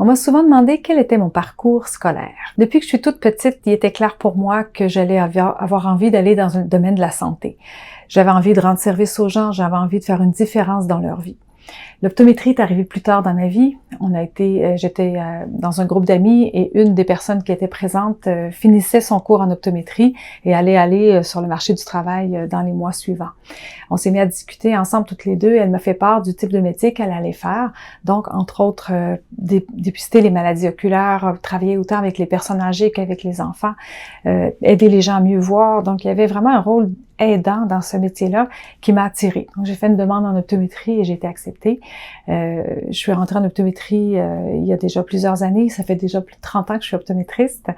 On m'a souvent demandé quel était mon parcours scolaire. Depuis que je suis toute petite, il était clair pour moi que j'allais avoir envie d'aller dans un domaine de la santé. J'avais envie de rendre service aux gens, j'avais envie de faire une différence dans leur vie. L'optométrie est arrivée plus tard dans ma vie. J'étais dans un groupe d'amis et une des personnes qui était présente finissait son cours en optométrie et allait aller sur le marché du travail dans les mois suivants. On s'est mis à discuter ensemble toutes les deux. Elle m'a fait part du type de métier qu'elle allait faire. Donc, entre autres, dépister les maladies oculaires, travailler autant avec les personnes âgées qu'avec les enfants, aider les gens à mieux voir. Donc, il y avait vraiment un rôle aidant dans ce métier-là qui m'a attirée. Donc, j'ai fait une demande en optométrie et j'ai été acceptée. Je suis rentrée en optométrie il y a déjà plusieurs années. Ça fait déjà plus de 30 ans que je suis optométriste.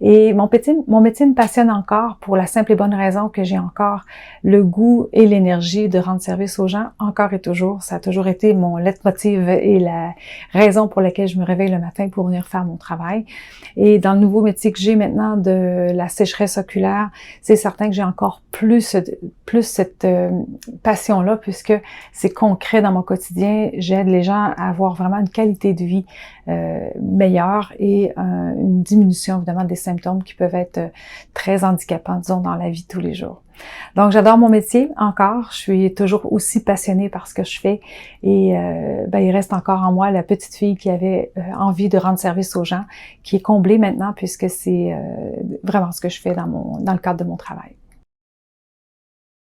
Et mon métier me passionne encore pour la simple et bonne raison que j'ai encore le goût et l'énergie de rendre service aux gens, encore et toujours. Ça a toujours été mon leitmotiv et la raison pour laquelle je me réveille le matin pour venir faire mon travail. Et dans le nouveau métier que j'ai maintenant de la sécheresse oculaire, c'est certain que j'ai encore plus cette passion-là puisque c'est concret dans mon quotidien. J'aide les gens à avoir vraiment une qualité de vie meilleure et une diminution évidemment des symptômes qui peuvent être très handicapants, disons, dans la vie de tous les jours. Donc, j'adore mon métier encore. Je suis toujours aussi passionnée par ce que je fais et il reste encore en moi la petite fille qui avait envie de rendre service aux gens, qui est comblée maintenant puisque c'est vraiment ce que je fais dans le cadre de mon travail.